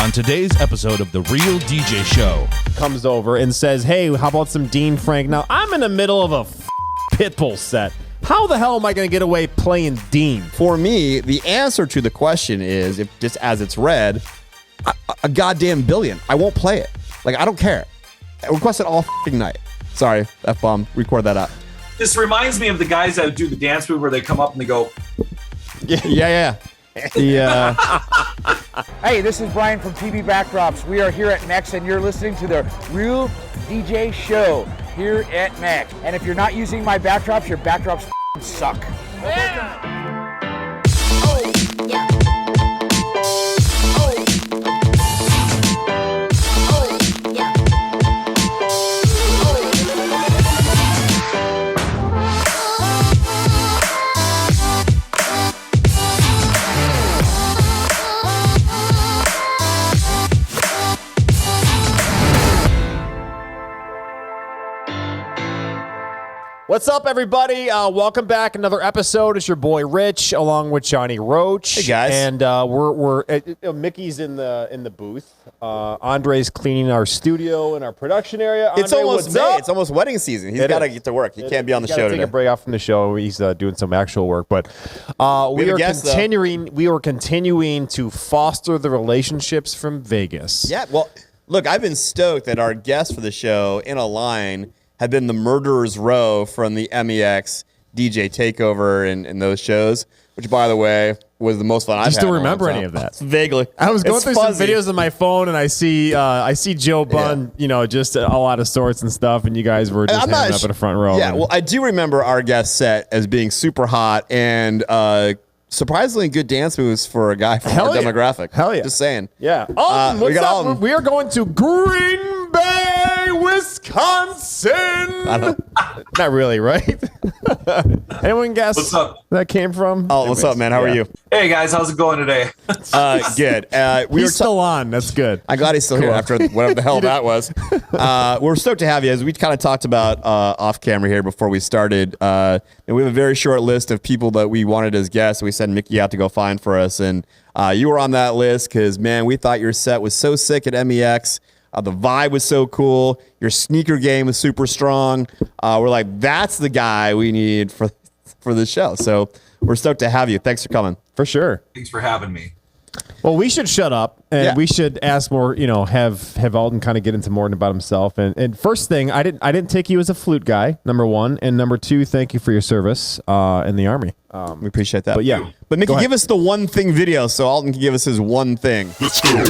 On today's episode of The Real DJ Show, comes over and says, hey, how about some Dean Frank? Now, I'm in the middle of a Pitbull set. How the hell am I going to get away playing Dean? For me, the answer to the question is, if just as it's read, a goddamn billion. I won't play it. Like, I don't care. I request it all f***ing night. Sorry, F-bomb. Record that up. This reminds me of the guys that do the dance move where they come up and they go. Yeah. Hey, this is Brian from TV Backdrops. We are here at Next, and you're listening to the Real DJ Show here at Next. And if you're not using my backdrops, your backdrops suck. Yeah. Oh, yeah. What's up, everybody? Welcome back. Another episode. It's your boy Rich, along with Johnny Roach. Hey guys, and we're Mickey's in the booth. Andre's cleaning our studio and our production area. It's Andre, almost what's May. up? It's almost wedding season. He's got to get to work. He can't be on the show today. Take a break off from the show. He's doing some actual work, but we are continuing. We are continuing to foster the relationships from Vegas. Yeah. Well, look, I've been stoked that our guests for the show in a line have been the Murderers Row from the MEX DJ Takeover and those shows, which, by the way, was the most fun I've had. Do you still remember any of that? Vaguely. I was going through some videos on my phone, and I see Joe Bunn, just all out of sorts and stuff, and you guys were just hanging up in the front row. Yeah, well, I do remember our guest set as being super hot and surprisingly good dance moves for a guy from our demographic. Hell yeah. Just saying. Yeah. What's up? We are going to Green Bay, Wisconsin. Not really, right? Anyone guess What's up? where that came from? Oh, what's up, man? How are you? Hey guys, how's it going today? Good. He's still on. That's good. I'm glad he's still here after whatever the hell that was. We're stoked to have you. As we kind of talked about off camera here before we started, and we have a very short list of people that we wanted as guests. We sent Mickey out to go find for us, and you were on that list because, man, we thought your set was so sick at MEX. The vibe was so cool. Your sneaker game was super strong. We're like, that's the guy we need for the show. So we're stoked to have you. Thanks for coming. For sure. Thanks for having me. Well, we should shut up and we should ask more. Have Alton kind of get into more about himself. And first thing, I didn't take you as a flute guy. Number one, and number two, thank you for your service in the Army. We appreciate that. But yeah, but Mickey, give us the one thing video so Alton can give us his one thing. let's go.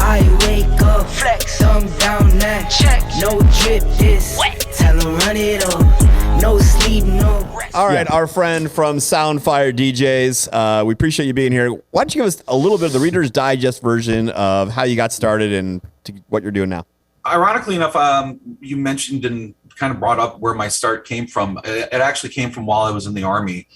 I wake up, flex, thumb down now. Check, no drip, this. Tell him run it up. No sleep, no rest. All right, our friend from Soundfire DJs. We appreciate you being here. Why don't you give us a little bit of the Reader's Digest version of how you got started and what you're doing now? Ironically enough, you mentioned and kind of brought up where my start came from. It actually came from while I was in the Army.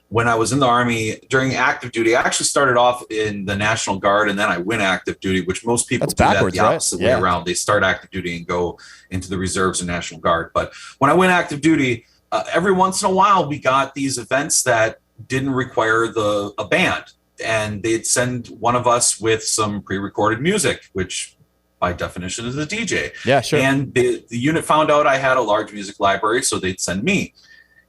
When I was in the Army during active duty, I actually started off in the National Guard and then I went active duty, which most people do that the opposite way around. They start active duty and go into the reserves and National Guard. But when I went active duty, every once in a while we got these events that didn't require a band, and they'd send one of us with some pre-recorded music, which by definition is a DJ. Yeah, sure. And the unit found out I had a large music library, so they'd send me.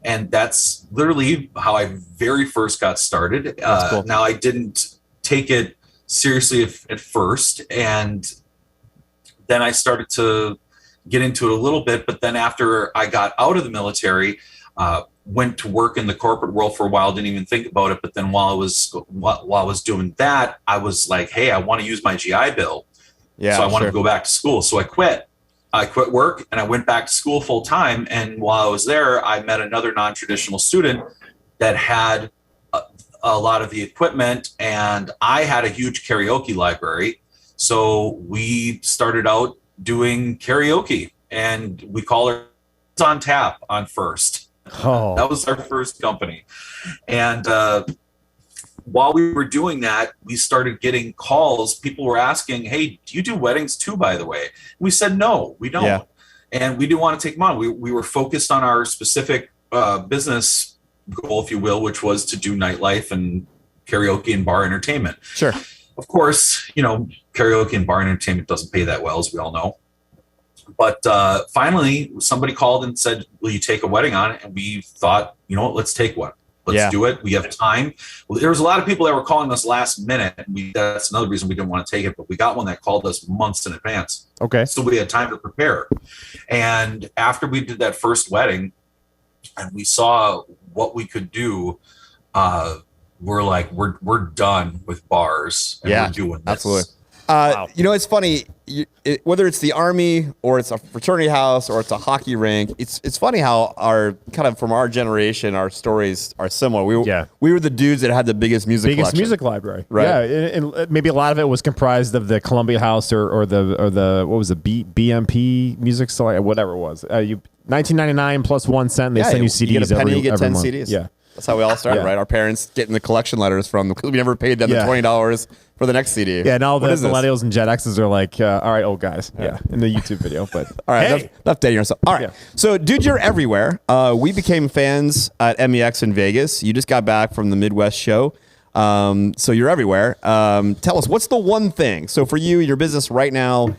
And that's literally how I very first got started. Cool. Now, I didn't take it seriously at first, and then I started to get into it a little bit. But then after I got out of the military, went to work in the corporate world for a while, didn't even think about it. But then while I was doing that, I was like, hey, I want to use my GI Bill. Yeah, so I wanted to go back to school. So I quit work and I went back to school full time. And while I was there, I met another non-traditional student that had a lot of the equipment, and I had a huge karaoke library. So we started out doing karaoke, and we call her on Tap on First. Oh. That was our first company. And while we were doing that, we started getting calls. People were asking, hey, do you do weddings too, by the way? We said, no, we don't. Yeah. And we didn't want to take them on. We were focused on our specific business goal, if you will, which was to do nightlife and karaoke and bar entertainment. Sure. Of course, karaoke and bar entertainment doesn't pay that well, as we all know. But finally, somebody called and said, will you take a wedding on it? And we thought, let's take one. Let's do it. We have time. Well, there was a lot of people that were calling us last minute. And that's another reason we didn't want to take it. But we got one that called us months in advance. Okay. So we had time to prepare. And after we did that first wedding and we saw what we could do, we're like, we're done with bars. And we're doing this. Absolutely. Wow. It's funny, whether it's the Army or it's a fraternity house or it's a hockey rink, it's funny how from our generation, our stories are similar. We were the dudes that had the biggest music library. Right. Yeah. And maybe a lot of it was comprised of the Columbia House or the what was it, BMP music store, whatever it was. $19.99 plus 1 cent. They send you CDs. You get a penny, you get 10 month. CDs. Yeah. That's how we all started, right? Our parents getting the collection letters from them because we never paid them the $20 for the next CD. Yeah, and all the millennials and Gen X's are like, all right, old guys. Yeah, in the YouTube video. But all right, enough dating yourself. All right. Yeah. So, dude, you're everywhere. We became fans at MEX in Vegas. You just got back from the Midwest show. So you're everywhere. Tell us, what's the one thing? So for you, your business right now,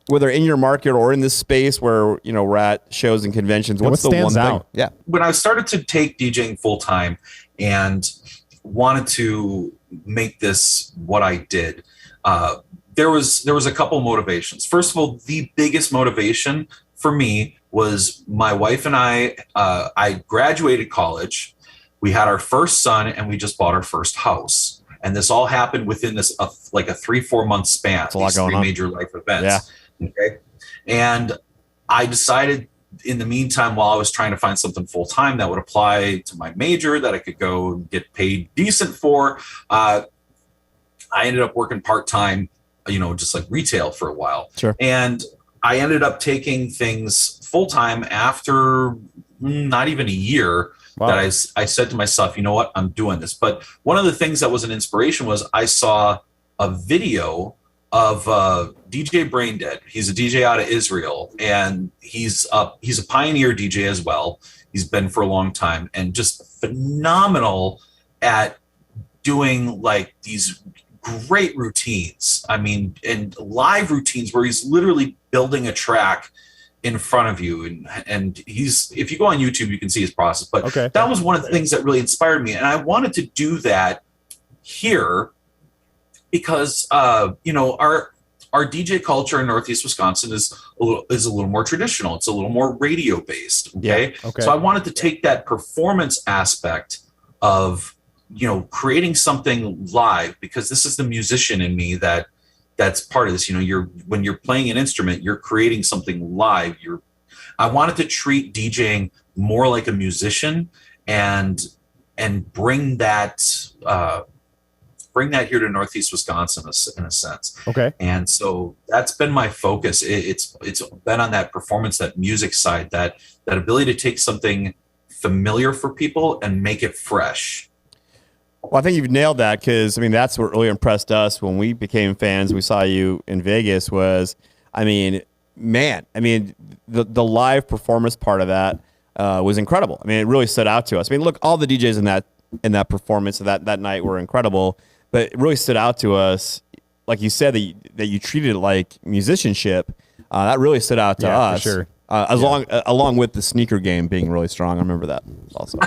whether in your market or in this space where we're at shows and conventions, what's the one thing? Yeah. When I started to take DJing full time and wanted to make this what I did, there was a couple motivations. First of all, the biggest motivation for me was my wife and I graduated college. We had our first son and we just bought our first house. And this all happened within this like a 3-4 month span. That's a lot going on. Major life events. Yeah. Okay. And I decided in the meantime, while I was trying to find something full time that would apply to my major that I could go and get paid decent for, I ended up working part time, just like retail for a while. Sure. And I ended up taking things full time after not even a year. Wow. That I said to myself, you know what, I'm doing this. But one of the things that was an inspiration was I saw a video of DJ Braindead. He's a DJ out of Israel, and he's a pioneer DJ as well. He's been for a long time and just phenomenal at doing like these great routines. I mean, and live routines where he's literally building a track in front of you. And if you go on YouTube, you can see his process. But that was one of the things that really inspired me. And I wanted to do that here because, our DJ culture in Northeast Wisconsin is a little more traditional. It's a little more radio based. Okay. Yeah. Okay. So I wanted to take that performance aspect of, creating something live, because this is the musician in me that's part of this. When you're playing an instrument, you're creating something live. I wanted to treat DJing more like a musician and bring that here to Northeast Wisconsin in a sense. Okay. And so that's been my focus. It's been on that performance, that music side, that ability to take something familiar for people and make it fresh. Well, I think you've nailed that, because that's what really impressed us when we became fans. We saw you in Vegas. The live performance part of that was incredible. It really stood out to us. Look, all the DJs in that performance of that night were incredible, but it really stood out to us, like you said, that you treated it like musicianship. That really stood out to us. For sure. Along with the sneaker game being really strong. I remember that also.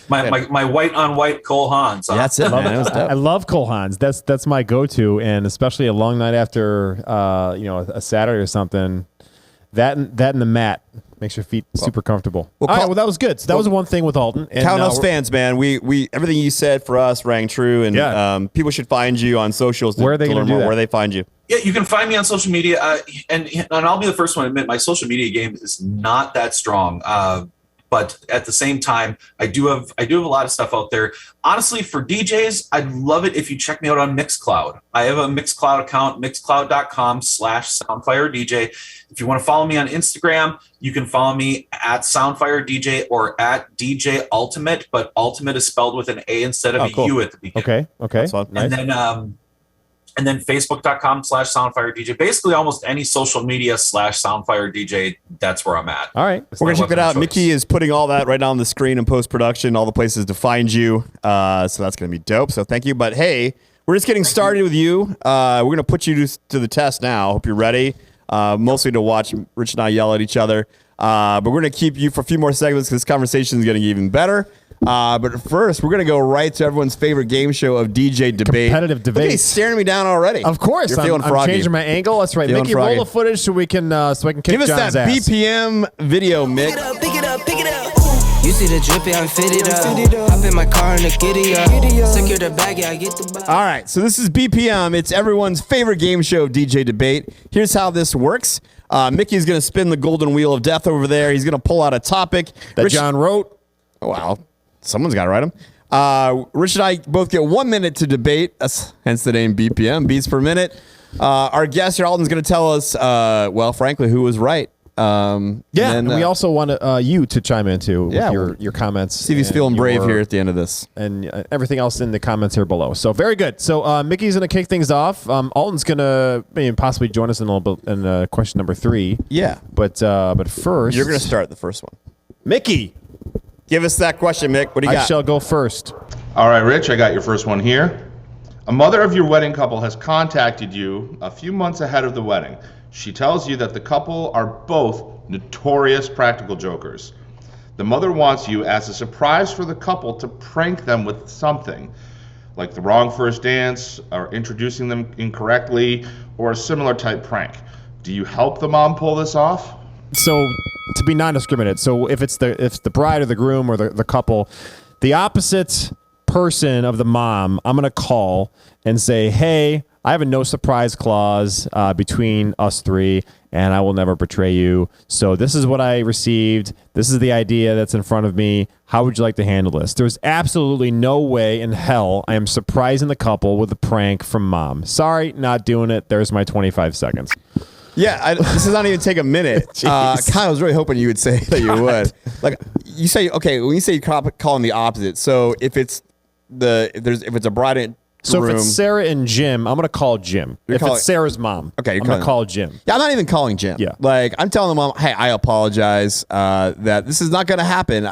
my white on white Cole Haans. Yeah, that's it, man. I love Cole Haans. That's my go-to, and especially a long night after a Saturday or something. That and the mat makes your feet super comfortable. All right, that was good. So that was one thing with Alton. And count us fans, man. We everything you said for us rang true, and people should find you on socials. Where are they going to do that? Where they find you? Yeah, you can find me on social media, and I'll be the first one to admit my social media game is not that strong. But at the same time, I do have a lot of stuff out there. Honestly, for DJs, I'd love it if you check me out on Mixcloud. I have a Mixcloud account, mixcloud.com/SoundfireDJ. If you want to follow me on Instagram, you can follow me at SoundfireDJ or at DJ Ultimate, but Ultimate is spelled with an A instead of a U at the beginning. Okay. That's fun. Nice. And then Facebook.com/SoundfireDJ. Basically, almost any social media /SoundfireDJ, that's where I'm at. All right. We're going to check it out. Mickey is putting all that right on the screen in post-production, all the places to find you. So that's going to be dope. So thank you. But hey, We're just getting started with you. We're going to put you to the test now. Hope you're ready. Mostly to watch Rich and I yell at each other. But we're going to keep you for a few more segments because this conversation is going to get even better. But first, we're going to go right to everyone's favorite game show of DJ debate. Competitive debate. Look at, he's staring me down already. Of course. You're feeling froggy. I'm changing my angle. That's right. Feeling Mickey, froggy. roll the footage so I can kick Give us John's that ass. BPM video, Mick. Pick it up, pick it up. You see the drippy, I'm fitted up. Hop in my car and the giddy up. Secure the bag, yeah, I get the bag. All right, so this is BPM. It's everyone's favorite game show of DJ debate. Here's how this works. Mickey's going to spin the golden wheel of death over there. He's going to pull out a topic That John wrote. Wow, someone's got to write them. Rich and I both get 1 minute to debate. That's hence the name BPM, beats per minute. Our guest here, Alton's going to tell us, well, frankly, who was right. And we also want you to chime in too with your comments. See if he's feeling brave here at the end of this. And everything else in the comments here below. So very good. So Mickey's going to kick things off. Alton's going to maybe possibly join us in a little bit in question number 3. Yeah. But first... You're going to start the first one. Mickey! Give us that question, Mick. What do you got? I shall go first. All right, Rich, I got your first one here. A mother of your wedding couple has contacted you a few months ahead of the wedding. She tells you that the couple are both notorious practical jokers. The mother wants you, as a surprise for the couple, to prank them with something, like the wrong first dance, or introducing them incorrectly, or a similar type prank. Do you help the mom pull this off? So, to be non-discriminate, so if it's the bride or the groom or the couple, the opposite person of the mom, I'm going to call and say, hey, I have a no surprise clause between us three, and I will never betray you. So this is what I received. This is the idea that's in front of me. How would you like to handle this? There's absolutely no way in hell I am surprising the couple with a prank from mom. Sorry, not doing it. There's my 25 seconds. Yeah, this does not even take a minute. Kyle, I was really hoping you would say that you would. Like you say, okay, when you say you're calling the opposite, so if it's a bride and so groom, if it's Sarah and Jim, I'm gonna call Jim. If it's Sarah's mom, okay, I'm gonna call Jim. Yeah, I'm not even calling Jim. Yeah, like I'm telling the mom, hey, I apologize that this is not gonna happen.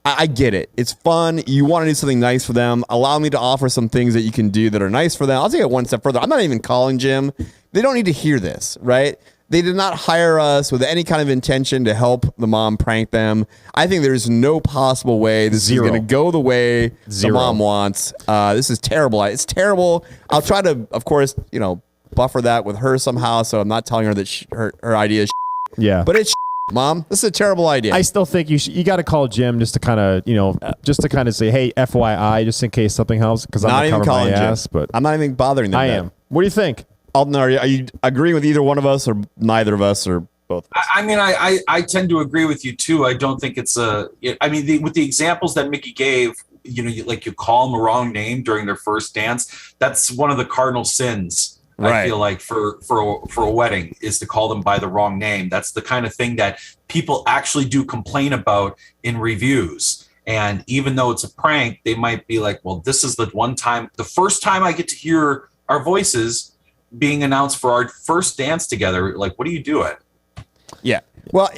I get it. It's fun. You want to do something nice for them. Allow me to offer some things that you can do that are nice for them. I'll take it one step further. I'm not even calling Jim. They don't need to hear this, right? They did not hire us with any kind of intention to help the mom prank them. I think there's no possible way this is going to go the way the mom wants. This is terrible. It's terrible. I'll try to, of course, buffer that with her somehow, so I'm not telling her that her idea is yeah. But it's Mom, this is a terrible idea. I still think you got to call Jim just to kind of say, hey, FYI, just in case something helps, because I'm not not even calling my Jim. ass, but I'm not even bothering them. I am. What do you think? Alton, are you agreeing with either one of us, or neither of us, or both? I mean, I tend to agree with you too. I don't think it's with the examples that Mickey gave, you call them a wrong name during their first dance. That's one of the cardinal sins. Right. I feel like for a wedding is to call them by the wrong name. That's the kind of thing that people actually do complain about in reviews. And even though it's a prank, they might be like, well, this is the first time I get to hear our voices being announced for our first dance together. Like, what are you doing? Yeah. Well,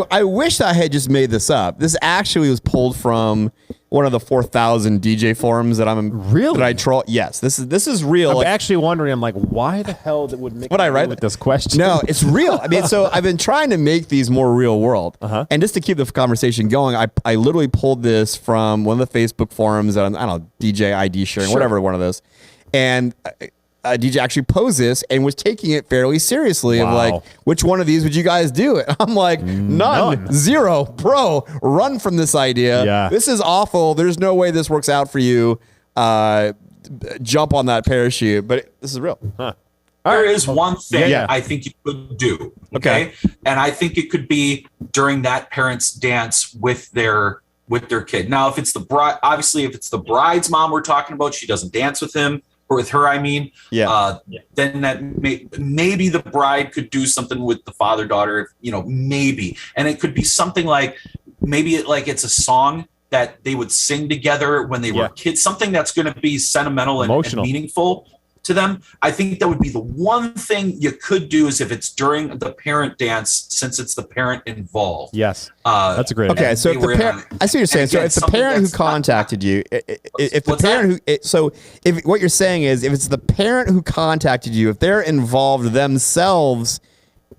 I wish I had just made this up. This actually was pulled from one of the 4,000 DJ forums that I troll. Yes, this is real. I'm actually wondering. I'm like, why the hell would Mickey I write with this question? No, it's real. I mean, so I've been trying to make these more real world, and just to keep the conversation going, I literally pulled this from one of the Facebook forums on, I don't know, DJ ID sharing, whatever one of those, and a DJ actually posed this and was taking it fairly seriously. Wow. Of like, which one of these would you guys do? I'm like, none. 0. Bro, run from this idea. Yeah. This is awful. There's no way this works out for you. Jump on that parachute. But this is real. Huh. There is one thing I think you could do. Okay. And I think it could be during that parent's dance with their kid. Now, if it's the bride, obviously, if it's the bride's mom we're talking about, she doesn't dance with him. Or with her, I mean, then that maybe the bride could do something with the father-daughter, maybe. And it could be something like, maybe it's a song that they would sing together when they were kids, something that's going to be sentimental and meaningful to them. I think that would be the one thing you could do is if it's during the parent dance, since it's the parent involved. Yes, that's a great idea. Okay, so if the parent, I see what you're saying. So if the parent who contacted you, if the parent who, so if what you're saying is if it's the parent who contacted you, if they're involved themselves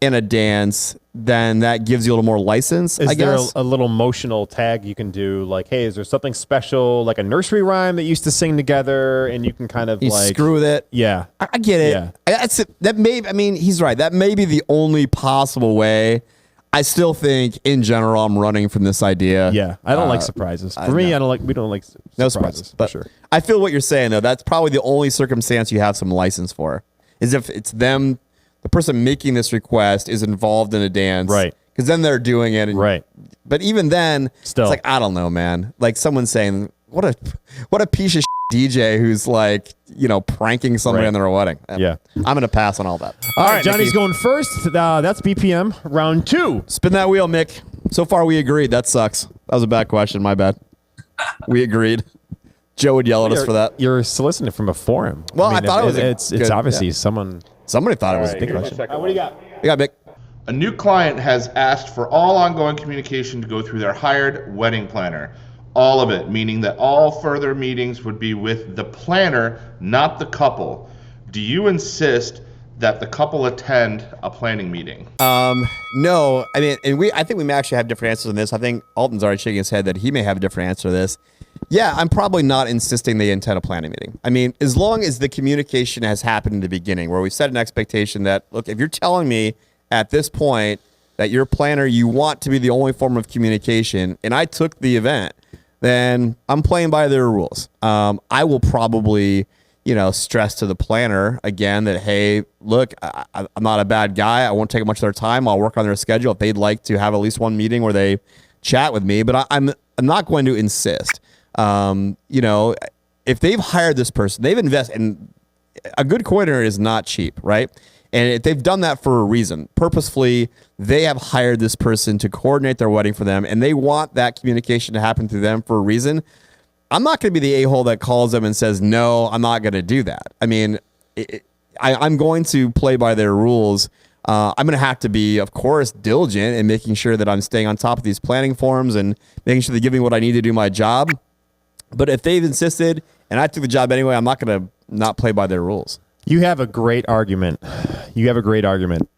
in a dance, then that gives you a little more license. Is I there guess a little emotional tag you can do? Like, hey, is there something special, like a nursery rhyme that you used to sing together, and you can kind of you like screw with it. Yeah, I get it. Yeah. That's it. That may. I mean, he's right. That may be the only possible way. I still think, in general, I'm running from this idea. Yeah, I don't like surprises. For me, I don't like. We don't like No surprises. but For sure. I feel what you're saying though. That's probably the only circumstance you have some license for, is if it's them, the person making this request is involved in a dance, Right? Because then they're doing it, and, Right. But even then, Still. it's like I don't know, man. Like someone saying, "What a piece of DJ who's like pranking somebody Right. on their wedding." Yeah. I'm gonna pass on all that. All right, Johnny's going first. That's BPM round 2. Spin that wheel, Mick. So far, we agreed. That sucks. That was a bad question. My bad. We agreed. Joe would yell at us for that. You're soliciting from a forum. Well, I thought it was a It's good- obviously yeah. someone. Somebody thought it was a All big right, question. what do you got? We got Mick. A new client has asked for all ongoing communication to go through their hired wedding planner. All of it, meaning that all further meetings would be with the planner, not the couple. Do you insist that the couple attend a planning meeting? No, I mean, and I think we may actually have different answers on this. I think Alton's already shaking his head that he may have a different answer to this. Yeah, I'm probably not insisting they attend a planning meeting. I mean, as long as the communication has happened in the beginning, where we set an expectation that, look, if you're telling me at this point that your planner, you want to be the only form of communication, and I took the event, then I'm playing by their rules. I will probably, stress to the planner again that, hey, look, I'm not a bad guy. I won't take much of their time. I'll work on their schedule if they'd like to have at least one meeting where they chat with me. But I'm not going to insist. If they've hired this person, they've invested, and a good coordinator is not cheap, right? And if they've done that for a reason, purposefully, they have hired this person to coordinate their wedding for them, and they want that communication to happen through them for a reason. I'm not going to be the a-hole that calls them and says, no, I'm not going to do that. I mean, I'm going to play by their rules. I'm going to have to be, of course, diligent in making sure that I'm staying on top of these planning forms and making sure they're giving me what I need to do my job. But if they've insisted and I took the job anyway, I'm not going to not play by their rules. You have a great argument.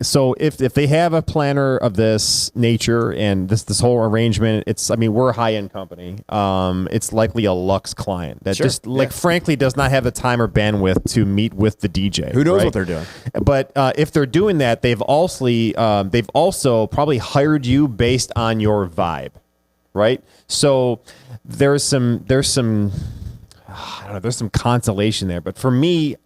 So if they have a planner of this nature and this whole arrangement, we're a high-end company. It's likely a Lux client that frankly does not have the time or bandwidth to meet with the DJ. Who knows right? what they're doing? But if they're doing that, they've also probably hired you based on your vibe, right? So there's some I don't know, there's some consolation there. But for me,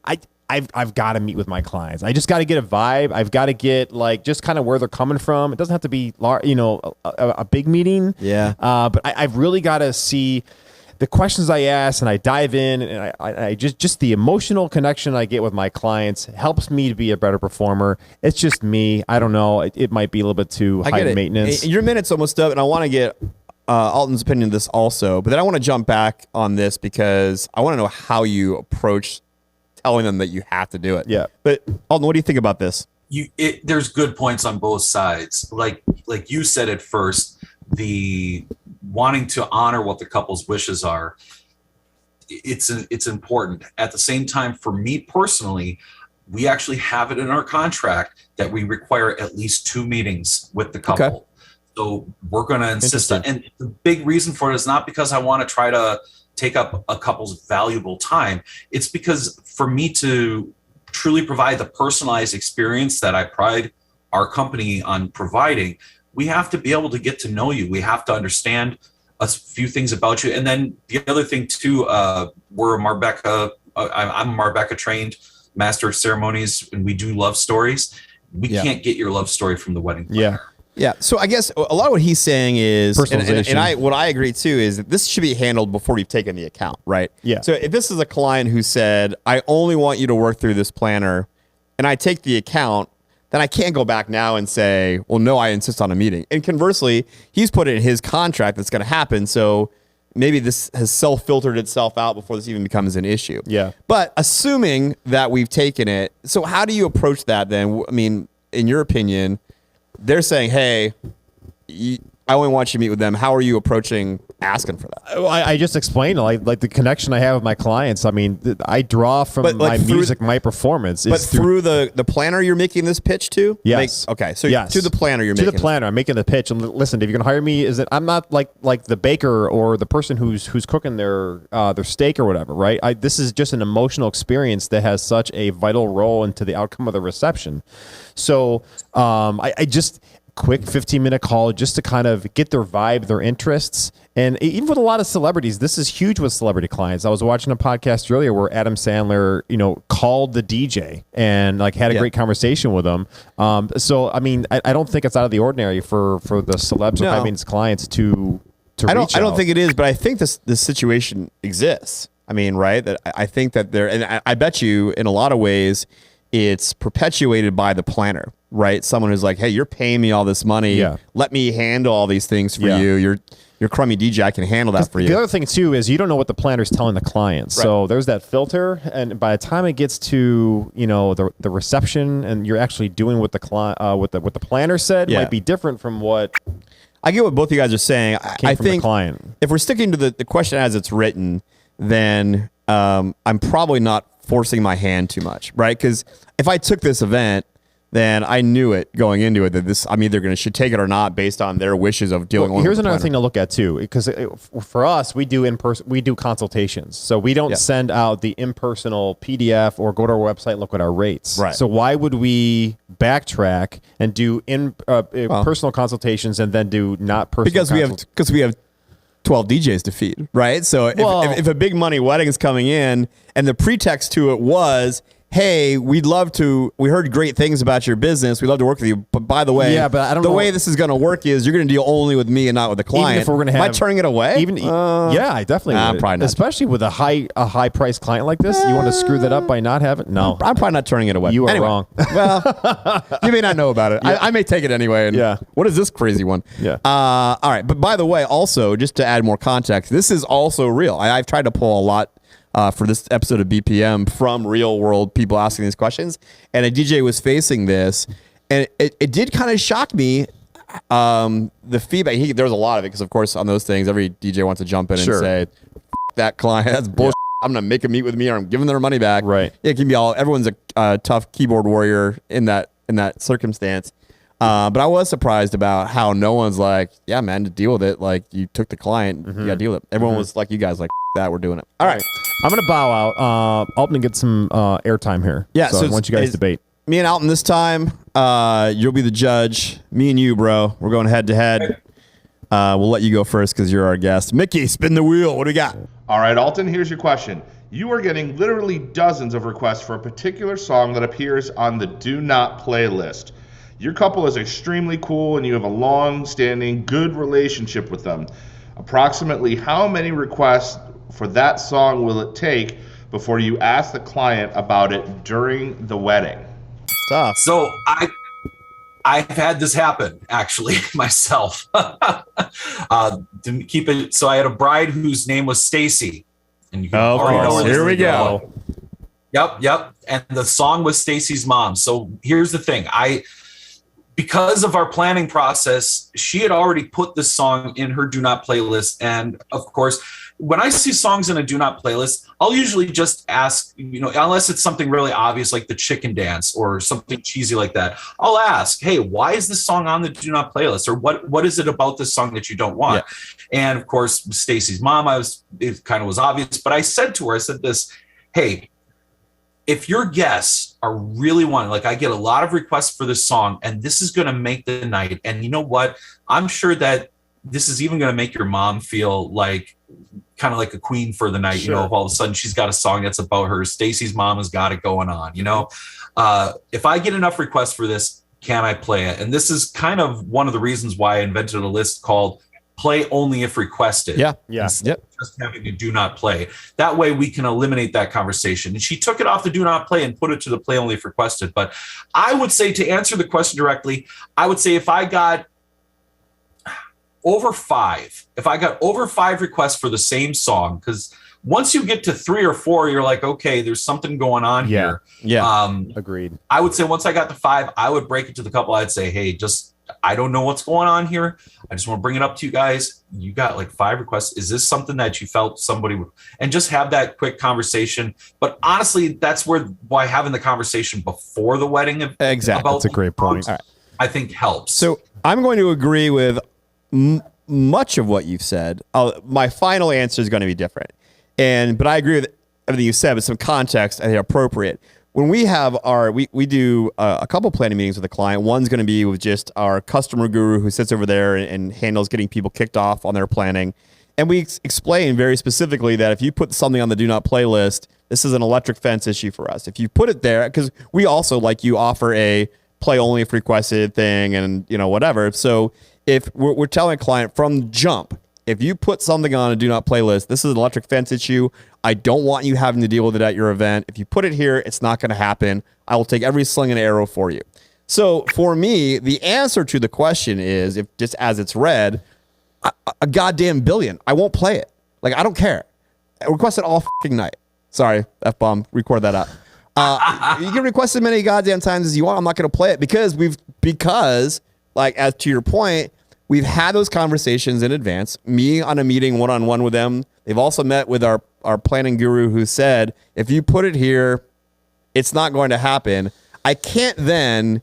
I've got to meet with my clients. I just got to get a vibe. I've got to get just kind of where they're coming from. It doesn't have to be a big meeting. Yeah. But I've really got to see the questions I ask, and I dive in, and I just the emotional connection I get with my clients helps me to be a better performer. It's just me. I don't know. It might be a little bit too high maintenance. Your minute's almost up, and I want to get Alton's opinion on this also, but then I want to jump back on this because I want to know how you approach telling them that you have to do it. Yeah. But Alton, what do you think about this? There's good points on both sides. Like you said at first, the wanting to honor what the couple's wishes are, it's important. At the same time, for me personally, we actually have it in our contract that we require at least 2 meetings with the couple. Okay. So we're going to insist on, and the big reason for it is not because I want to try to take up a couple's valuable time. It's because for me to truly provide the personalized experience that I pride our company on providing, we have to be able to get to know you. We have to understand a few things about you. And then the other thing too, we're a Marbecca, I'm a Marbecca trained master of ceremonies, and we do love stories. We can't get your love story from the wedding planner. Yeah. Yeah, so I guess a lot of what he's saying is, Personalization. and what I agree too is that this should be handled before you've taken the account, right? Yeah. So if this is a client who said, I only want you to work through this planner, and I take the account, then I can't go back now and say, well, no, I insist on a meeting. And conversely, he's put it in his contract that's going to happen, so maybe this has self-filtered itself out before this even becomes an issue. Yeah. But assuming that we've taken it, so how do you approach that then? I mean, in your opinion, they're saying, hey, I only want you to meet with them. How are you approaching asking for that? Well, I just explained like the connection I have with my clients. I mean, I draw from my music, my performance. But through the planner you're making this pitch to? Yes. Okay. So yes. to the planner you're making. To the planner, I'm making the pitch. And listen, if you're gonna hire me, is that I'm not like the baker or the person who's cooking their steak or whatever, right? This is just an emotional experience that has such a vital role into the outcome of the reception. So I just quick 15-minute call just to kind of get their vibe, their interests. And even with a lot of celebrities, this is huge with celebrity clients. I was watching a podcast earlier where Adam Sandler, called the DJ and had a great conversation with him. So, I mean, I don't think it's out of the ordinary for the celebs or high-maintenance clients to reach out. I don't think it is, but I think this situation exists. I mean, right? That I think that and I bet you in a lot of ways it's perpetuated by the planner. Right, someone who's like, "Hey, you're paying me all this money. Yeah. Let me handle all these things for you. You're crummy DJ. I can handle that for you." The other thing too is you don't know what the planner's telling the client. Right. So there's that filter, and by the time it gets to the reception, and you're actually doing what the client what the planner said might be different from what. I get what both of you guys are saying. I think the client. If we're sticking to the question as it's written, then I'm probably not forcing my hand too much, right? Because if I took this event, then I knew it going into it that I'm either should take it or not based on their wishes of dealing with. Here's another thing to look at too, because for us, we do consultations, so we don't send out the impersonal PDF or go to our website and look at our rates. Right. So why would we backtrack and do personal consultations and then do not personal? Because we have 12 DJs to feed, right? So if a big money wedding is coming in and the pretext to it was, hey, we heard great things about your business. We'd love to work with you. But by the way, but I don't know. The way this is going to work is you're going to deal only with me and not with the client. Even if we're going to have, am I turning it away? I definitely would. Probably not. Especially with a high price client like this, you want to screw that up by not having? No, I'm probably not turning it away. You are wrong. Well, you may not know about it. I may take it anyway. And what is this crazy one? Yeah. All right. But by the way, also, just to add more context, this is also real. I've tried to pull a lot for this episode of BPM from real world people asking these questions. And a DJ was facing this. And it did kind of shock me, the feedback. There was a lot of it because, of course, on those things, every DJ wants to jump in and say, F that client, that's bullshit. I'm going to make them meet with me or I'm giving their money back. Right. It can be everyone's a tough keyboard warrior in that circumstance. But I was surprised about how no one's like, yeah, man, to deal with it. Like, you took the client, you got to deal with it. Everyone was like, you guys, like, that, we're doing it. All right. I'm going to bow out. Alton, get some airtime here. Yeah. So I want you guys to debate. Me and Alton this time, you'll be the judge. Me and you, bro. We're going head to head. We'll let you go first because you're our guest. Mickey, spin the wheel. What do we got? All right, Alton, here's your question. You are getting literally dozens of requests for a particular song that appears on the Do Not Play list. Your couple is extremely cool and you have a long-standing, good relationship with them. Approximately how many requests for that song will it take before you ask the client about it during the wedding? It's tough. So I've had this happen actually myself. To keep it, so I had a bride whose name was Stacy, and you can already know where here we go. Yep. And the song was Stacy's mom. So here's the thing. Because of our planning process, she had already put this song in her do not playlist. And of course, when I see songs in a do not playlist, I'll usually just ask, unless it's something really obvious like the chicken dance or something cheesy like that, I'll ask, hey, why is this song on the do not playlist? Or what is it about this song that you don't want? Yeah. And of course, Stacy's mom, it kind of was obvious, but I said to her, hey, if your guests are really wanting, like I get a lot of requests for this song and this is going to make the night. And you know what? I'm sure that this is even going to make your mom feel like kind of like a queen for the night. Sure. If all of a sudden she's got a song that's about her, Stacy's mom has got it going on, if I get enough requests for this, can I play it? And this is kind of one of the reasons why I invented a list called play only if requested. Yeah. Instead of just having to do not play. That way we can eliminate that conversation. And she took it off the do not play and put it to the play only if requested. But I would say, to answer the question directly, I would say if I got over 5, if I got over 5 requests for the same song, because once you get to 3 or 4, you're like, okay, there's something going on here. Yeah. Agreed. I would say once I got to 5, I would break it to the couple. I'd say, hey, I don't know what's going on here. I just want to bring it up to you guys. You got like 5 requests. Is this something that you felt somebody would, and just have that quick conversation. But honestly, that's why having the conversation before the wedding. Exactly. That's a great point. I think helps. So I'm going to agree with much of what you've said. My final answer is going to be different. But I agree with everything you said, but some context I think appropriate. When we have we do a couple planning meetings with a client. One's going to be with just our customer guru who sits over there and handles getting people kicked off on their planning. And we explain very specifically that if you put something on the do not play list, this is an electric fence issue for us. If you put it there, because we also, like you, offer a play only if requested thing and whatever. So if we're telling a client from jump, if you put something on a do not play list, this is an electric fence issue. I don't want you having to deal with it at your event. If you put it here, it's not going to happen. I will take every sling and arrow for you. So for me, the answer to the question is, if just as it's read, a goddamn billion. I won't play it. Like, I don't care. I request it all fucking night. Sorry, F-bomb. Record that up. You can request as many goddamn times as you want. I'm not going to play it because like, as to your point, we've had those conversations in advance. Me on a meeting one-on-one with them. They've also met with our planning guru who said, if you put it here, it's not going to happen. I can't then,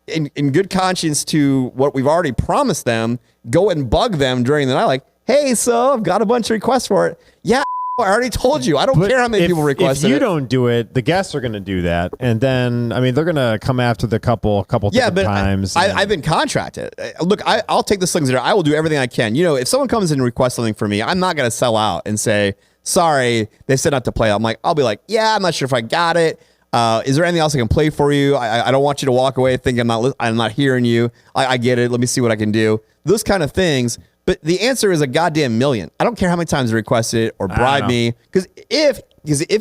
in good conscience to what we've already promised them, go and bug them during the night like, hey, so I've got a bunch of requests for it. Yeah, I already told you. I don't care how many people requested it. If you don't do it, the guests are going to do that. And then, they're going to come after the couple different times. I've been contracted. Look, I'll take the slings there. I will do everything I can. If someone comes in and requests something for me, I'm not going to sell out and say, sorry, they said not to play. I'll be like, yeah, I'm not sure if I got it. Is there anything else I can play for you? I don't want you to walk away thinking I'm not hearing you. I get it. Let me see what I can do. Those kind of things. But the answer is a goddamn million. I don't care how many times they requested it or bribe me. Because if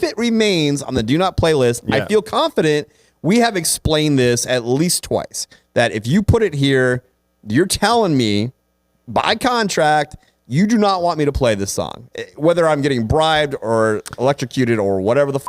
it remains on the do not play list, I feel confident we have explained this at least twice. That if you put it here, you're telling me by contract, you do not want me to play this song. Whether I'm getting bribed or electrocuted or whatever the f***.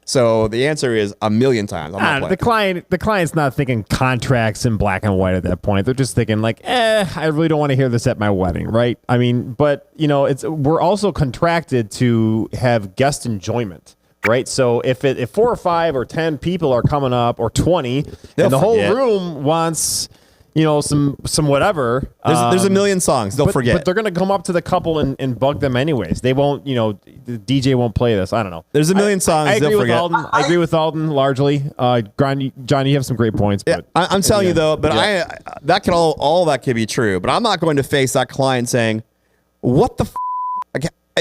So the answer is a million times. I'm not playing. The client's not thinking contracts in black and white at that point. They're just thinking like, I really don't want to hear this at my wedding, right? But we're also contracted to have guest enjoyment, right? So if 4 or 5 or 10 people are coming up, or 20, and the whole room wants some whatever. There's a million songs. They'll forget. But they're going to come up to the couple and bug them anyways. They won't, the DJ won't play this. I don't know. There's a million songs. I agree they'll with forget. Alton. I agree with Alton largely. John, you have some great points. But I'm telling you though, but that can all that could be true. But I'm not going to face that client saying, what the f***?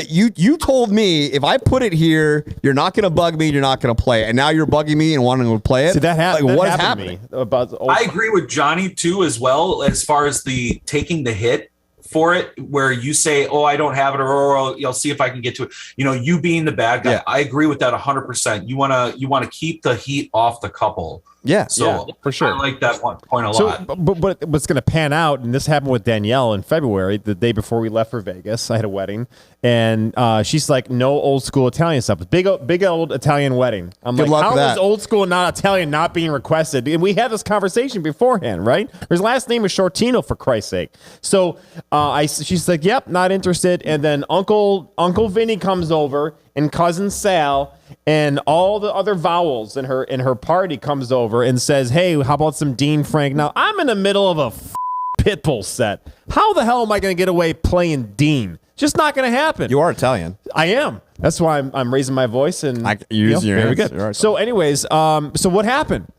You told me if I put it here, you're not going to bug me, you're not going to play it. And now you're bugging me and wanting to play it. See, that what is happening? I agree with Johnny too, as well, as far as the taking the hit for it, where you say, oh, I don't have it, or I'll see if I can get to it. You being the bad guy. Yeah. I agree with that 100%. You want to keep the heat off the couple. Yeah. So for sure. I like that point a lot. But what's going to pan out, and this happened with Danielle in February, the day before we left for Vegas. I had a wedding, and she's like, no old school Italian stuff. Big old Italian wedding. I'm Good like, luck how is old school not Italian not being requested? And we had this conversation beforehand, right? His last name is Shortino, for Christ's sake. So she's like, yep, not interested. And then Uncle Vinny comes over, and cousin Sal, and all the other vowels in her party comes over and says, hey, how about some Dean Frank? Now, I'm in the middle of a Pitbull set. How the hell am I going to get away playing Dean? Just not going to happen. You are Italian. I am. That's why I'm raising my voice. And use your very hands. good. So anyways, so what happened?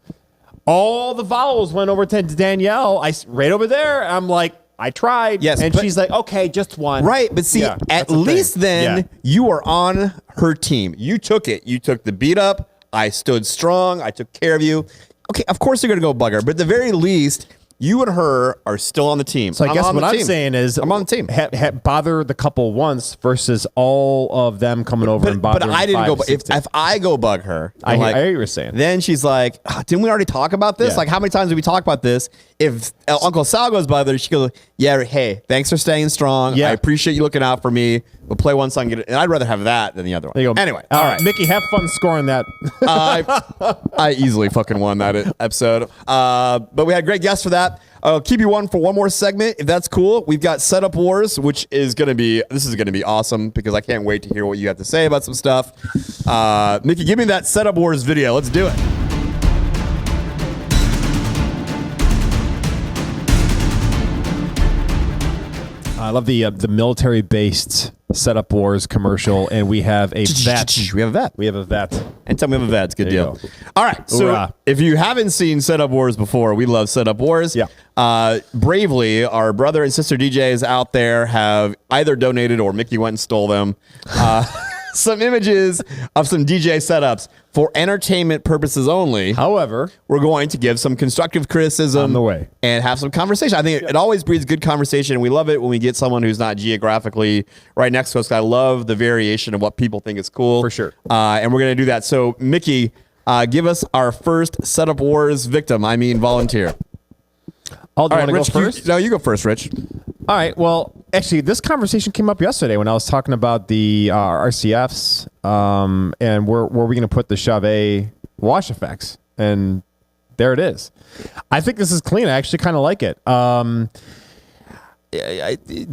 All the vowels went over to Danielle. Right over there. I'm like, I tried. Yes, and she's like, okay, just one. Right, but see, at least then you are on her team. You took it. You took the beat up. I stood strong. I took care of you. Okay, of course you're going to go bug her, but at the very least, You and her are still on the team. So I guess what I'm saying is, I'm on the team. Bother the couple once versus all of them coming over and bothering. But I didn't 5, go. 6 If I go bug her, I hear what you're saying. Then she's like, "Didn't we already talk about this? Yeah. Like, how many times did we talk about this?" If Uncle Sal goes by there, she goes, "Yeah, hey, thanks for staying strong. Yeah. I appreciate you looking out for me. We'll play one song, get it." And I'd rather have that than the other one. There you go. Anyway, all right. Mickey, have fun scoring that. I easily fucking won that episode. But we had great guests for that. I'll keep you on for one more segment, if that's cool. We've got Setup Wars, which is going to be awesome because I can't wait to hear what you have to say about some stuff. Mickey, give me that Setup Wars video. Let's do it. I love the military-based Setup Wars commercial, and we have a vet. We have a vet. We have a vet. Anytime we have a vet, it's a good There you deal. go. All right. So Hoorah. if you haven't seen Setup Wars before, we love Setup Wars. Yeah. Bravely, our brother and sister DJs out there have either donated or Mickey went and stole them. Some images of some DJ setups for entertainment purposes only. However, we're going to give some constructive criticism on the way and have some conversation. I think it always breeds good conversation, and we love it when we get someone who's not geographically right next to us. I love the variation of what people think is cool. For sure. And we're going to do that. So, Mickey, give us our first Setup Wars victim. I mean, volunteer. All right, Rich, go first? No, you go first, Rich. All right. Well, actually, this conversation came up yesterday when I was talking about the RCFs and where we're going to put the Chauvet wash effects. And there it is. I think this is clean. I actually kind of like it. The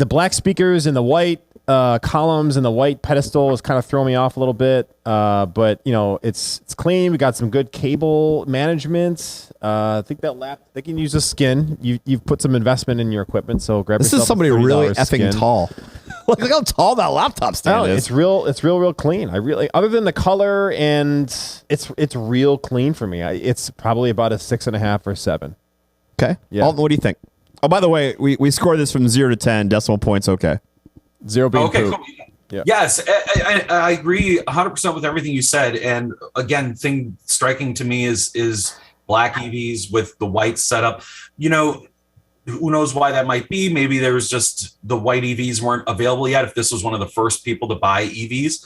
black speakers and the white columns and the white pedestal is kind of throwing me off a little bit. But, you know, it's clean. We got some good cable management. I think they can use the skin. You've put some investment in your equipment, so grab This yourself is somebody a $30 really skin. effing tall. Look how tall that laptop stand No, is. it's real clean. I really, other than the color, and it's real clean for me. It's probably about a 6.5 or 7. Okay. Yeah. Alton, what do you think? Oh, by the way, we scored this from 0 to 10, decimal points. Okay. 0 being Okay, poop. cool. Yeah. Yes, I agree 100% with everything you said. And again, thing striking to me is black EVs with the white setup. You know, who knows why that might be? Maybe there was just the white EVs weren't available yet. If this was one of the first people to buy EVs,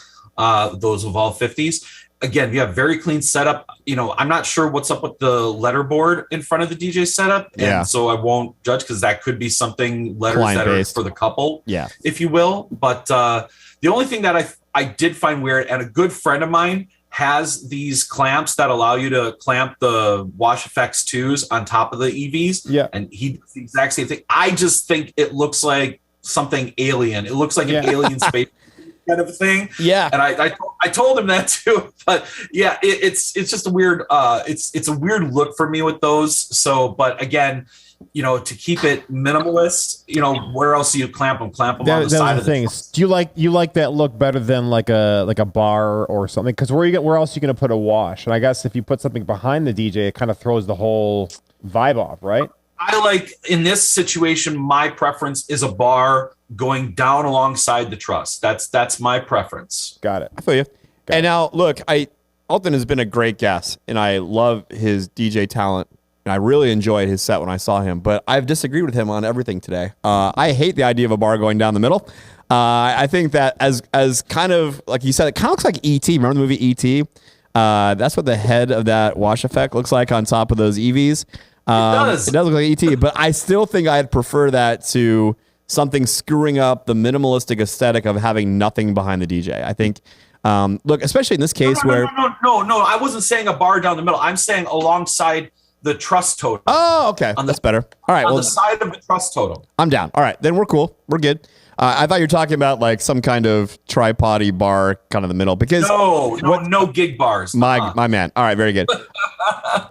those Evolve 50s. Again, you have very clean setup. You know, I'm not sure what's up with the letterboard in front of the DJ setup. And so I won't judge because that could be something letters that are for the couple, if you will. But the only thing that I did find weird, and a good friend of mine has these clamps that allow you to clamp the Wash Effects 2s on top of the EVs. Yeah. And he does the exact same thing. I just think it looks like something alien. It looks like an alien space kind of thing. Yeah. And I told him that too. But yeah, it's just a weird it's a weird look for me with those. So, but again, you know, to keep it minimalist, you know, where else do you clamp them? Clamp them on the side of the thing. Do you like that look better than like a bar or something? Because where else are you going to put a wash? And I guess if you put something behind the DJ, it kind of throws the whole vibe off, right? I like, in this situation, my preference is a bar going down alongside the truss. That's my preference. Got it. I feel you. And now, look, Alton has been a great guest, and I love his DJ talent. And I really enjoyed his set when I saw him, but I've disagreed with him on everything today. I hate the idea of a bar going down the middle. I think that as kind of, like you said, it kind of looks like E.T. Remember the movie E.T.? That's what the head of that wash effect looks like on top of those EVs. It does look like E.T., but I still think I'd prefer that to something screwing up the minimalistic aesthetic of having nothing behind the DJ. I think, look, especially in this case No, I wasn't saying a bar down the middle. I'm saying alongside the truss totem. Oh, okay. That's better. All right. On the side of the truss totem. I'm down. All right. Then we're cool. We're good. I thought you were talking about like some kind of tripod-y bar kind of the middle because no gig bars. My man. All right. Very good.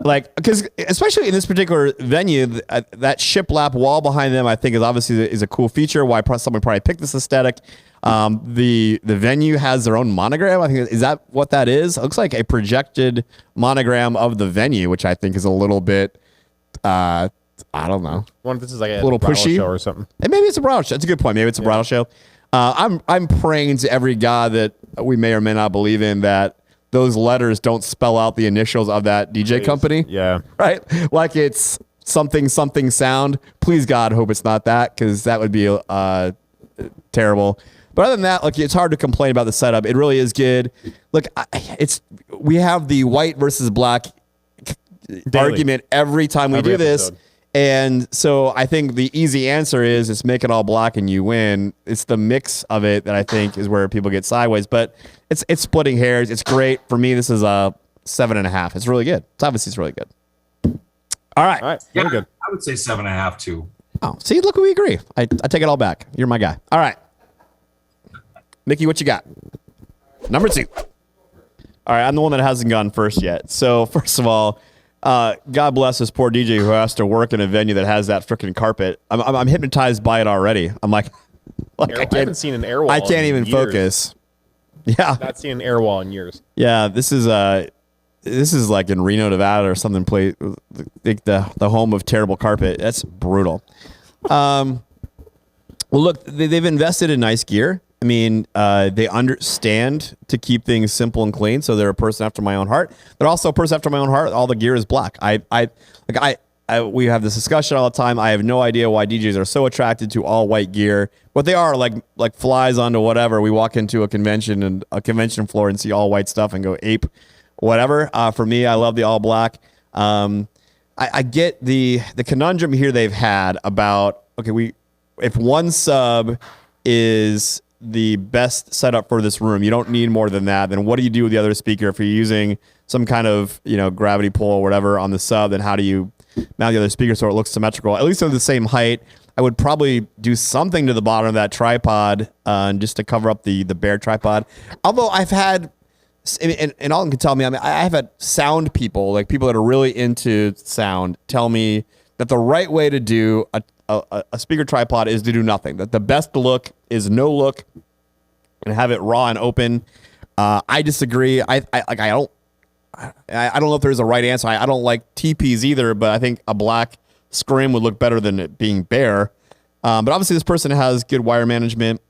Like, because especially in this particular venue, that shiplap wall behind them, I think is obviously is a cool feature. Why someone probably picked this aesthetic. The venue has their own monogram. I think is that what that is? It looks like a projected monogram of the venue, which I think is a little bit, I don't know. One of this is like a little pushy show or something. And maybe it's a bridal show. That's a good point. Maybe it's a bridal show. I'm praying to every god that we may or may not believe in that those letters don't spell out the initials of that DJ company. Yeah. Right? Like it's something sound. Please God, hope it's not that, because that would be terrible. But other than that, like, it's hard to complain about the setup. It really is good. Look, we have the white versus black argument every time we do this. Episode. And so I think the easy answer is just make it all black and you win. It's the mix of it that I think is where people get sideways. But it's splitting hairs. It's great. For me, this is a 7.5. It's really good. It's obviously really good. All right. Yeah, Very good. I would say 7.5 too. Oh, see, look, we agree. I take it all back. You're my guy. All right. Mickey, what you got? Number 2. All right, I'm the one that hasn't gone first yet. So first of all, God bless this poor DJ who has to work in a venue that has that freaking carpet. I'm hypnotized by it already. I'm like I haven't seen an air wall. I can't even years. focus. Yeah, Not seen an air wall in years. yeah. This is like in Reno, Nevada, or something. The home of terrible carpet. That's brutal. Well, look, they've invested in nice gear. I mean, they understand to keep things simple and clean, so they're a person after my own heart. But also a person after my own heart. All the gear is black. We have this discussion all the time. I have no idea why DJs are so attracted to all white gear, but they are like flies onto whatever. We walk into a convention floor and see all white stuff and go ape, whatever. For me, I love the all black. I get the conundrum here they've had about, okay, if one sub is the best setup for this room, you don't need more than that, then what do you do with the other speaker? If you're using some kind of, gravity pull or whatever on the sub, then how do you mount the other speaker so it looks symmetrical? At least they're the same height. I would probably do something to the bottom of that tripod just to cover up the bare tripod. Although I've had, and Alton can tell me, I've had sound people, like people that are really into sound, tell me that the right way to do a speaker tripod is to do nothing. That the best look is no look and have it raw and open. I disagree. I don't know if there's a right answer. I don't like TPs either, but I think a black scrim would look better than it being bare. But obviously this person has good wire management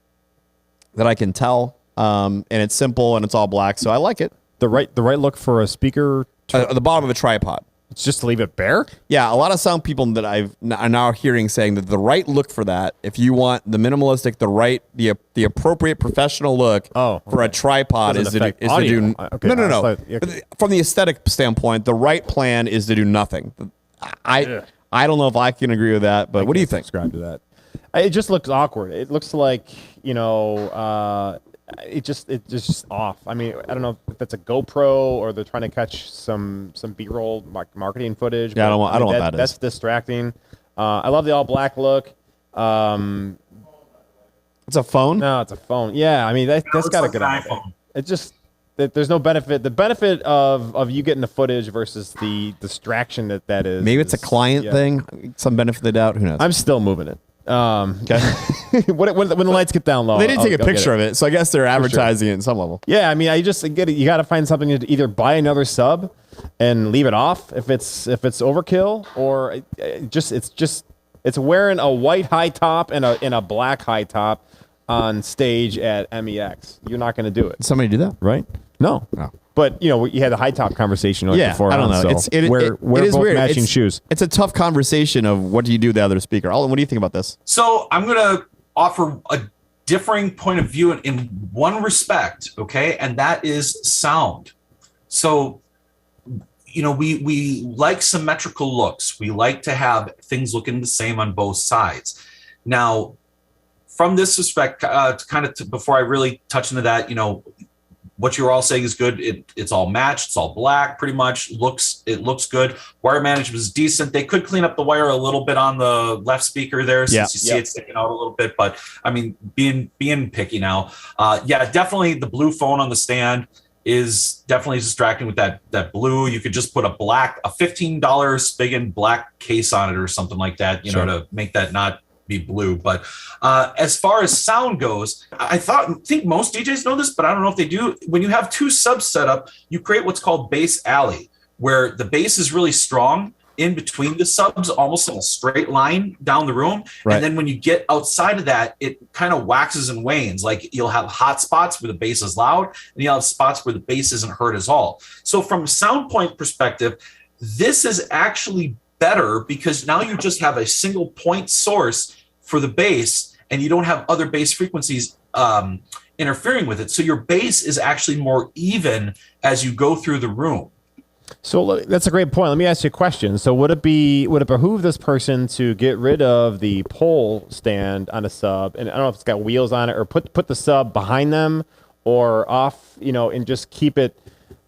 that I can tell. And it's simple and it's all black, so I like it. The right look for a speaker. At the bottom of a tripod. It's just to leave it bare? Yeah, a lot of sound people that I'm now hearing saying that the right look for that, if you want the minimalistic, the appropriate professional look for a tripod is to do okay, no. From the aesthetic standpoint, the right plan is to do nothing. I don't know if I can agree with that, but what do you think? Subscribe to that. It just looks awkward. It looks like, it's just off. I mean, I don't know if that's a GoPro or they're trying to catch some B-roll marketing footage. Yeah, I don't know what that is. That's distracting. I love the all black look. It's a phone? No, it's a phone. Yeah, I mean that's got to get on iPhone. It just there's no benefit. The benefit of you getting the footage versus the distraction that is. Maybe it's a client thing. Some benefit of the doubt. Who knows? I'm still moving it. Okay. when the lights get down low, they did take a picture of it, so I guess they're advertising it in some level. Yeah, I mean, I just get it. You got to find something to either buy another sub and leave it off if it's overkill, or it's wearing a white high top and a black high top on stage at MEX. You're not going to do it. Did somebody do that? Right? No. But you had the high top conversation before. I don't know. So it wear is both weird. matching shoes. It's a tough conversation of what do you do with the other speaker. Alton, what do you think about this? So I'm going to offer a differing point of view in one respect, okay? And that is sound. So, we like symmetrical looks. We like to have things looking the same on both sides. Now, from this respect, before I really touch into that, what you're all saying is good. It's all matched. It's all black, pretty much. It looks good. Wire management is decent. They could clean up the wire a little bit on the left speaker there, since you see it sticking out a little bit. But I mean, being picky now, definitely the blue phone on the stand is definitely distracting with that blue. You could just put a $15 Spigen black case on it or something like that, to make that not be blue. But as far as sound goes, I think most DJs know this, but I don't know if they do. When you have two subs set up, you create what's called bass alley, where the bass is really strong in between the subs, almost in a straight line down the room. Right. And then when you get outside of that, it kind of waxes and wanes. Like you'll have hot spots where the bass is loud, and you'll have spots where the bass isn't heard at all. So from a sound point perspective, this is actually better because now you just have a single point source for the bass, and you don't have other bass frequencies interfering with it. So your bass is actually more even as you go through the room. So that's a great point. Let me ask you a question. So would it behoove this person to get rid of the pole stand on a sub, and I don't know if it's got wheels on it, or put the sub behind them or off, and just keep it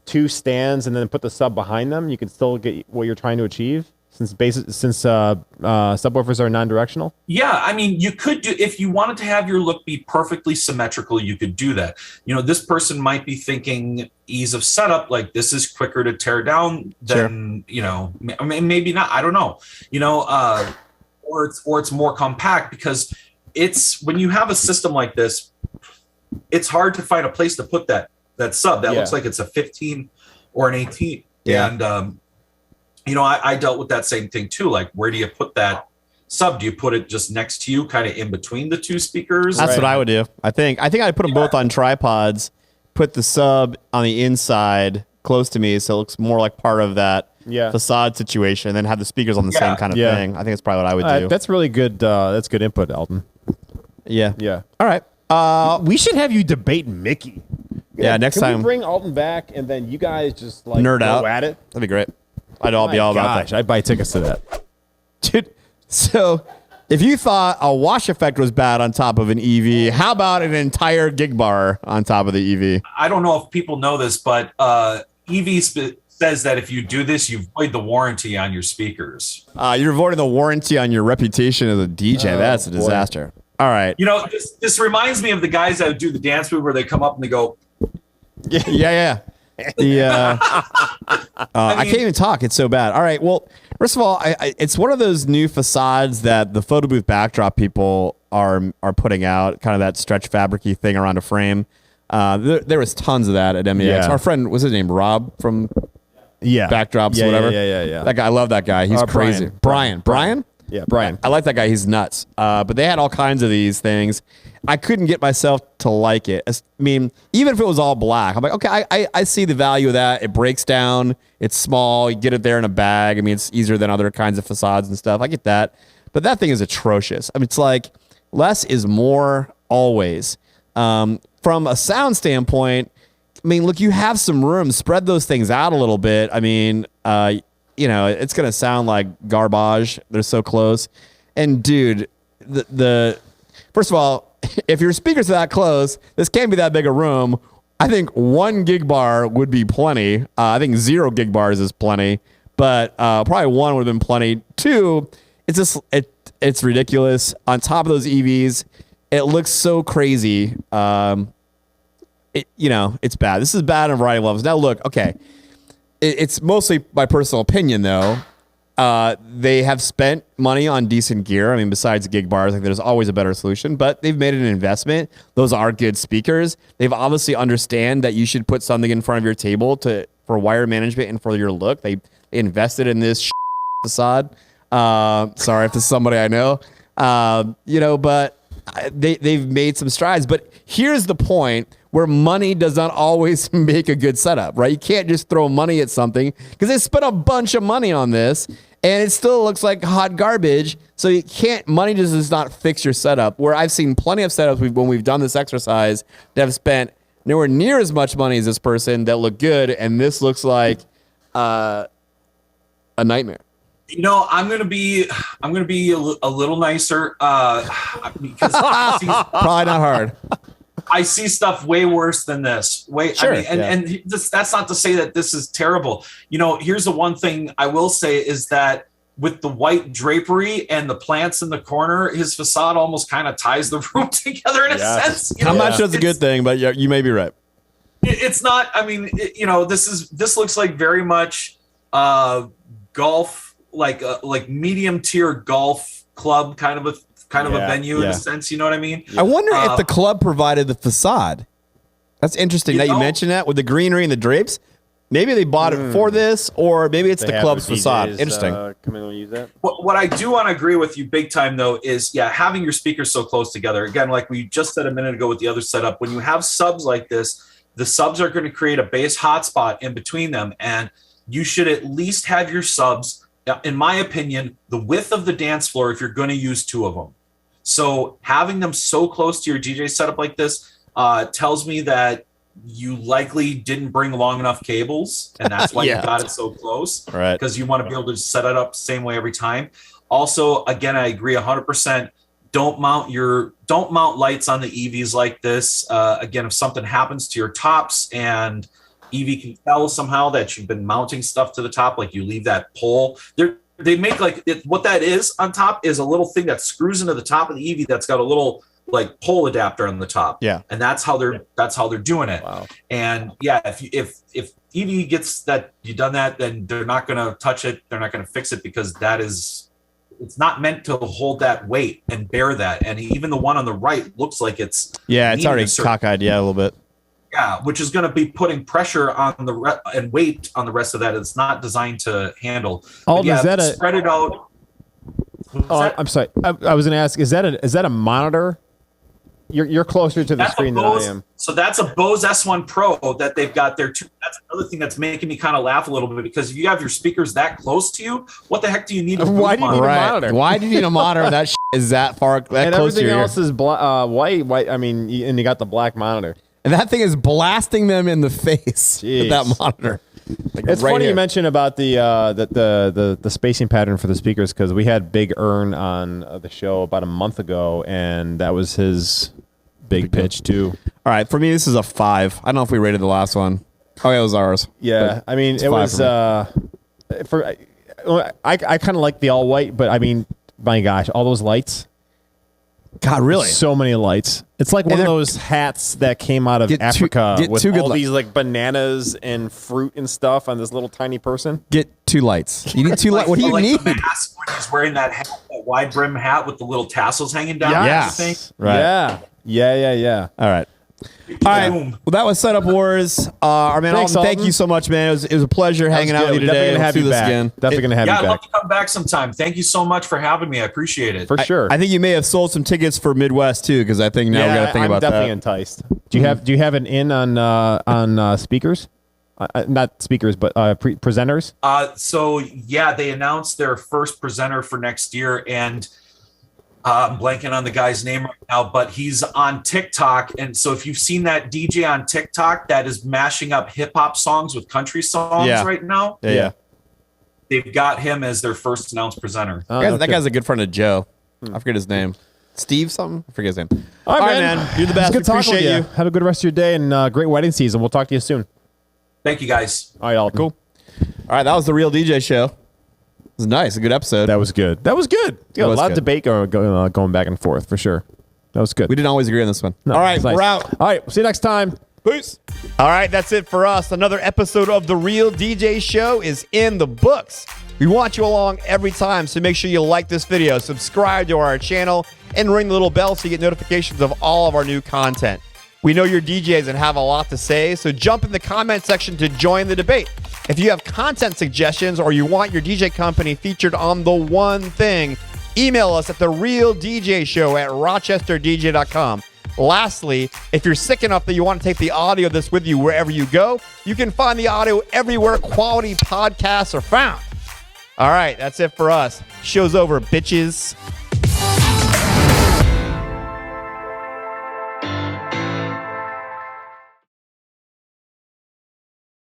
2 stands and then put the sub behind them? You can still get what you're trying to achieve since subwoofers are non-directional. Yeah, I mean, you could do, if you wanted to have your look be perfectly symmetrical, you could do that. This person might be thinking ease of setup, like this is quicker to tear down than, maybe not, I don't know, or it's more compact, because it's, when you have a system like this, it's hard to find a place to put that sub that looks like it's a 15 or an 18. Yeah. And, I dealt with that same thing too. Like, where do you put that sub? Do you put it just next to you, kind of in between the 2 speakers? That's what I would do. I think I'd put them both on tripods, put the sub on the inside close to me so it looks more like part of that facade situation, and then have the speakers on the same kind of thing. I think that's probably what I would do. That's really good. That's good input, Alton. Yeah. Yeah. All right. We should have you debate Mickey. Yeah, next time. Can we bring Alton back, and then you guys just nerd go out at it? That'd be great. I'll be all about that. I'd buy tickets to that. Dude, so if you thought a wash effect was bad on top of an EV, how about an entire gig bar on top of the EV? I don't know if people know this, but EV says that if you do this, you void the warranty on your speakers. You're voiding the warranty on your reputation as a DJ. That's a disaster. All right. This reminds me of the guys that do the dance move where they come up and they go. Yeah. I can't even talk. It's so bad. All right. Well, first of all, it's one of those new facades that the photo booth backdrop people are putting out, kind of that stretch fabric-y thing around a frame. There was tons of that at MEX. Yeah. Our friend, what's his name? Rob from Backdrops or whatever. Yeah. That guy, I love that guy. He's crazy. Brian. Yeah, Brian. I like that guy. He's nuts. But they had all kinds of these things. I couldn't get myself to like it. I mean, even if it was all black, I'm like, okay, I see the value of that. It breaks down. It's small. You get it there in a bag. I mean, it's easier than other kinds of facades and stuff. I get that. But that thing is atrocious. I mean, it's like less is more always. From a sound standpoint, I mean, look, you have some room. Spread those things out a little bit. I mean, it's going to sound like garbage. They're so close. And, dude, the first of all, if your speakers are that close, this can't be that big a room. I think 1 gig bar would be plenty. I think 0 gig bars is plenty. But probably 1 would have been plenty. 2, it's just it's ridiculous. On top of those EVs, it looks so crazy. It's bad. This is bad on a variety of levels. Now, look, okay. It's mostly my personal opinion, though. They have spent money on decent gear. I mean, besides gig bars, like there's always a better solution, but they've made an investment. Those are good speakers. They've obviously understand that you should put something in front of your table for wire management and for your look. They invested in this facade. Sorry if this is somebody I know. But they've made some strides. But here's the point where money does not always make a good setup, right? You can't just throw money at something because they spent a bunch of money on this and it still looks like hot garbage. So you can't, money just does not fix your setup. Where I've seen plenty of setups when we've done this exercise that have spent nowhere near as much money as this person that look good. And this looks like a nightmare. I'm gonna be a little nicer because probably not hard. I see stuff way worse than this. Sure, and that's not to say that this is terrible. Here's the one thing I will say is that with the white drapery and the plants in the corner, his facade almost kind of ties the room together in a sense. I'm not sure it's a good thing, but you may be right. It's not. I mean, this looks like very much golf, like medium tier golf club kind of a venue in a sense, you know what I mean? I wonder if the club provided the facade. That's interesting that you mentioned that with the greenery and the drapes. Maybe they bought it for this, or maybe it's the club's facade. Interesting. Come in and use that. What I do want to agree with you big time, though, is having your speakers so close together. Again, like we just said a minute ago with the other setup, when you have subs like this, the subs are going to create a bass hotspot in between them, and you should at least have your subs in my opinion, the width of the dance floor if you're going to use 2 of them. So having them so close to your DJ setup like this tells me that you likely didn't bring long enough cables, and that's why you got it so close. Right. Because you want to be able to set it up the same way every time. Also, again, I agree 100%. Don't mount lights on the EVs like this. Again, if something happens to your tops and EV can tell somehow that you've been mounting stuff to the top, like you leave that pole. They make what that is on top is a little thing that screws into the top of the EV that's got a little like pole adapter on the top. Yeah. And that's how they're doing it. Wow. And yeah, if EV gets that you've done that, then they're not going to touch it. They're not going to fix it because it's not meant to hold that weight and bear that. And even the one on the right looks like it's already cockeyed. Yeah, a little bit. Yeah, which is going to be putting pressure on and weight on the rest of that. It's not designed to handle. Alton, is that spread it out? I'm sorry. I was going to ask, is that a monitor? You're closer to the screen than I am. So that's a Bose S1 Pro that they've got there too. That's another thing that's making me kind of laugh a little bit because if you have your speakers that close to you, what the heck do you need? Why do you need a monitor? Why do you need a monitor that is that far that and close to everything your else is white. I mean, and you got the black monitor. And that thing is blasting them in the face with that monitor. Like it's right funny here. you mentioned about the spacing pattern for the speakers because we had Big Earn on the show about a month ago, and that was his big pitch too. All right, for me this is a 5. I don't know if we rated the last one. Oh, yeah, it was ours. Yeah, I mean it was I kind of like the all white, but I mean, my gosh, all those lights. God, really? So many lights. It's like one of those hats that came out of Africa with all these like bananas and fruit and stuff on this little tiny person. Get 2 lights. You need 2 lights. What do you need? The mask when he's wearing that hat, that wide brim hat with the little tassels hanging down. Yeah. I think. Right. Yeah. All right. All right. Well, that was Setup Wars. Our man, Thanks, Alton, thank Alton. you so much, man. It was a pleasure hanging out with you today. Definitely gonna have you back. Definitely gonna have you I'd back love to come back sometime. Thank you so much for having me. I appreciate it. for sure. I think you may have sold some tickets for Midwest too, because I think now we got to think about definitely that. enticed. Do you have an in on speakers? Not speakers, but presenters. So yeah, they announced their first presenter for next year, and I'm blanking on the guy's name right now, but he's on TikTok. And so if you've seen that DJ on TikTok that is mashing up hip hop songs with country songs right now, they've got him as their first announced presenter. That guy's a good friend of Joe. I forget his name. Steve something? I forget his name. All right, man. You're the best. It's good talking Appreciate with you. Have a good rest of your day and great wedding season. We'll talk to you soon. Thank you, guys. All right, Alton. Cool. All right, that was the Real DJ Show. It was nice. A good episode. That was good. Yeah, a lot of debate going back and forth for sure. That was good. We didn't always agree on this one. No, All right, nice. we're out. All right, see you next time. Peace. All right, that's it for us. Another episode of The Real DJ Show is in the books. We want you along every time, so make sure you like this video, subscribe to our channel, and ring the little bell so you get notifications of all of our new content. We know you're DJs and have a lot to say, so jump in the comment section to join the debate. If you have content suggestions or you want your DJ company featured on The One Thing, email us at therealdjshow@rochesterdj.com. Lastly, if you're sick enough that you want to take the audio of this with you wherever you go, you can find the audio everywhere quality podcasts are found. All right, that's it for us. Show's over, bitches.